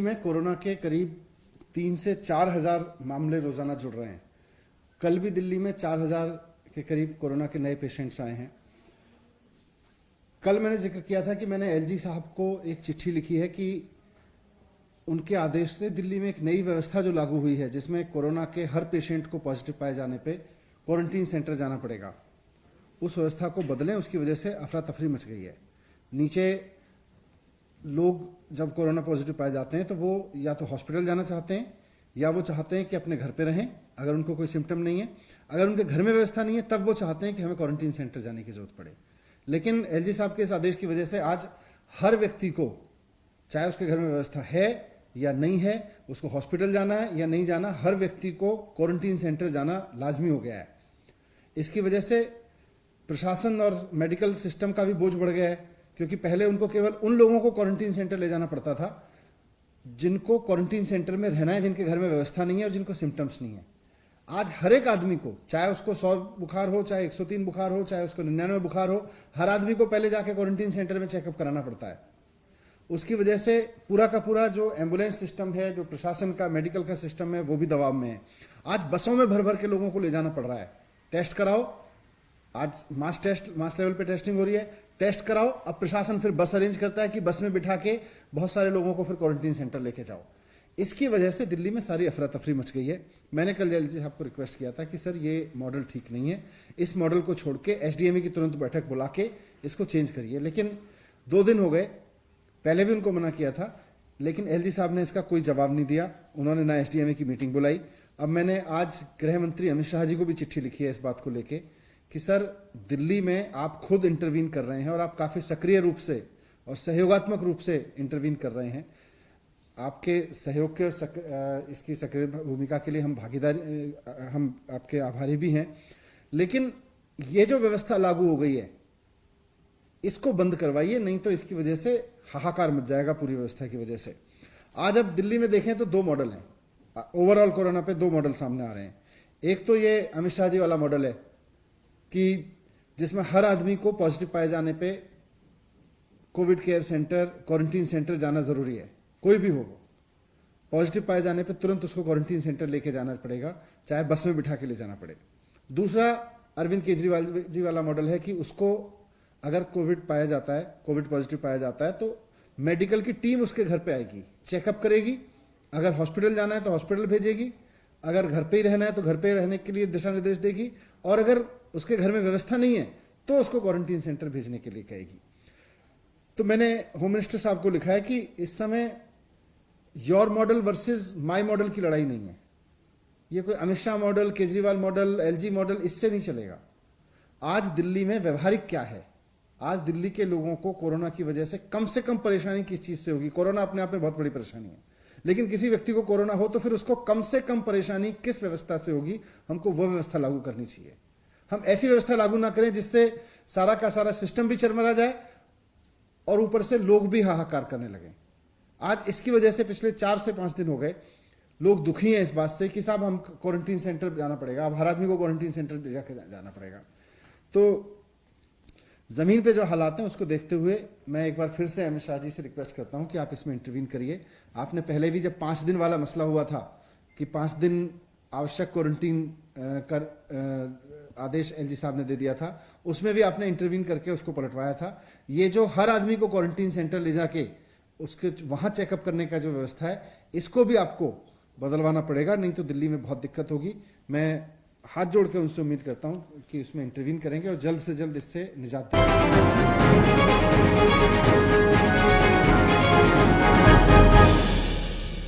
में कोरोना के करीब 3 से 4 हजार मामले रोजाना जुड़ रहे हैं। कल भी दिल्ली में 4,000 के करीब कोरोना के नए पेशेंट्स आए हैं। कल मैंने जिक्र किया था कि मैंने एलजी साहब को एक चिट्ठी लिखी है कि उनके आदेश से दिल्ली में एक नई व्यवस्था जो लागू हुई है, जिसमें कोरोना के हर पेशेंट को पॉजिटिव पाए जाने पे क्वारंटीन सेंटर जाना पड़ेगा, उस व्यवस्था को बदलें। उसकी वजह से अफरा तफरी मच गई है। नीचे लोग जब कोरोना पॉजिटिव पाए जाते हैं तो वो या तो हॉस्पिटल जाना चाहते हैं या वो चाहते हैं कि अपने घर पे रहें अगर उनको कोई सिम्टम नहीं है। अगर उनके घर में व्यवस्था नहीं है तब वो चाहते हैं कि हमें क्वारंटीन सेंटर जाने की जरूरत पड़े। लेकिन एलजी साहब के इस आदेश की वजह से आज हर व्यक्ति को, चाहे उसके घर में व्यवस्था है या नहीं है, उसको हॉस्पिटल जाना है या नहीं जाना, हर व्यक्ति को क्वारंटीन सेंटर जाना लाजमी हो गया है। इसकी वजह से प्रशासन और मेडिकल सिस्टम का भी बोझ बढ़ गया है, क्योंकि पहले उनको केवल उन लोगों को क्वारंटीन सेंटर ले जाना पड़ता था जिनको क्वारंटीन सेंटर में रहना है, जिनके घर में व्यवस्था नहीं है और जिनको सिम्टम्स नहीं है। आज हर एक आदमी को, चाहे उसको 100 बुखार हो, चाहे 103 बुखार हो, चाहे उसको 99 बुखार हो, हर आदमी को पहले जाके क्वारंटीन सेंटर में चेकअप कराना पड़ता है। उसकी वजह से पूरा का पूरा जो एम्बुलेंस सिस्टम है, जो प्रशासन का मेडिकल का सिस्टम है, वो भी दबाव में है। आज बसों में भर भर के लोगों को ले जाना पड़ रहा है। टेस्ट कराओ, आज मास लेवल पे टेस्टिंग हो रही है, टेस्ट कराओ। अब प्रशासन फिर बस अरेंज करता है कि बस में बिठा के बहुत सारे लोगों को फिर क्वारंटीन सेंटर लेके जाओ। इसकी वजह से दिल्ली में सारी अफरा तफरी मच गई है। मैंने कल एलजी साहब को रिक्वेस्ट किया था कि सर ये मॉडल ठीक नहीं है, इस मॉडल को छोड़ के एसडीएमए की तुरंत बैठक बुला के इसको चेंज करिए। लेकिन 2 दिन हो गए, पहले भी उनको मना किया था, लेकिन एलजी साहब ने इसका कोई जवाब नहीं दिया। उन्होंने ना एसडीएमए की मीटिंग बुलाई। अब मैंने आज गृह मंत्री अमित शाह जी को भी चिट्ठी लिखी है इस बात को लेके कि सर दिल्ली में आप खुद इंटरवीन कर रहे हैं और आप काफी सक्रिय रूप से और सहयोगात्मक रूप से इंटरवीन कर रहे हैं। आपके सहयोग के इसकी सक्रिय भूमिका के लिए हम आपके आभारी भी हैं। लेकिन ये जो व्यवस्था लागू हो गई है इसको बंद करवाइए, नहीं तो इसकी वजह से हाहाकार मच जाएगा पूरी व्यवस्था की वजह से। आज अब दिल्ली में देखें तो 2 मॉडल हैं। ओवरऑल कोरोना पे 2 मॉडल सामने आ रहे हैं। एक तो ये अमित शाह जी वाला मॉडल है कि जिसमें हर आदमी को पॉजिटिव पाए जाने पे Covid care centre, quarantine centre जाना जरूरी है। कोई भी हो, पॉजिटिव पाए जाने पे तुरंत उसको क्वारंटीन सेंटर लेके जाना पड़ेगा, चाहे बस में बिठा के ले जाना पड़े। दूसरा अरविंद केजरीवाल जी वाला मॉडल है कि उसको अगर कोविड पाया जाता है, कोविड पॉजिटिव पाया जाता है तो मेडिकल की टीम उसके घर पे आएगी, चेकअप करेगी। अगर हॉस्पिटल जाना है तो हॉस्पिटल भेजेगी, अगर घर पे ही रहना है तो घर पे रहने के लिए दिशा निर्देश देगी, और अगर उसके घर में व्यवस्था नहीं है तो उसको क्वारंटीन सेंटर भेजने के लिए कहेगी। तो मैंने होम मिनिस्टर साहब को लिखा है कि इस समय your model versus my model की लड़ाई नहीं है। ये कोई Amit Shah model, Kejriwal model, LG model, इससे नहीं चलेगा। आज दिल्ली में व्यवहारिक क्या है? आज दिल्ली के लोगों को कोरोना की वजह से कम परेशानी किस चीज से होगी? कोरोना अपने आप में बहुत बड़ी परेशानी है, लेकिन किसी व्यक्ति को कोरोना हो तो फिर उसको कम से कम परेशानी किस व्यवस्था से होगी? हमको वो व्यवस्था लागू करनी चाहिए। हम ऐसी व्यवस्था लागू ना करें जिससे सारा का सारा सिस्टम भी चरमरा जाए और ऊपर से लोग भी हाहाकार करने लगे। आज इसकी वजह से पिछले 4 से 5 दिन हो गए लोग दुखी हैं इस बात से कि साहब हम क्वारंटीन सेंटर जाना पड़ेगा, अब हर आदमी को क्वारंटीन सेंटर जाके जाना पड़ेगा। तो जमीन पे जो हालात हैं उसको देखते हुए मैं एक बार फिर से अमित शाह जी से रिक्वेस्ट करता हूं कि आप इसमें इंटरवीन करिए। आपने पहले भी जब 5 दिन वाला मसला हुआ था कि 5 दिन आवश्यक क्वारंटीन कर आदेश एलजी साहब ने दे दिया था, उसमें भी आपने इंटरवीन करके उसको पलटवाया था। ये जो हर आदमी को क्वारंटीन सेंटर ले जाके उसके वहां चेकअप करने का जो व्यवस्था है, इसको भी आपको बदलवाना पड़ेगा, नहीं तो दिल्ली में बहुत दिक्कत होगी। मैं हाथ जोड़ के उनसे उम्मीद करता हूं कि इसमें इंटरवीन करेंगे और जल्द से जल्द इससे निजात देंगे।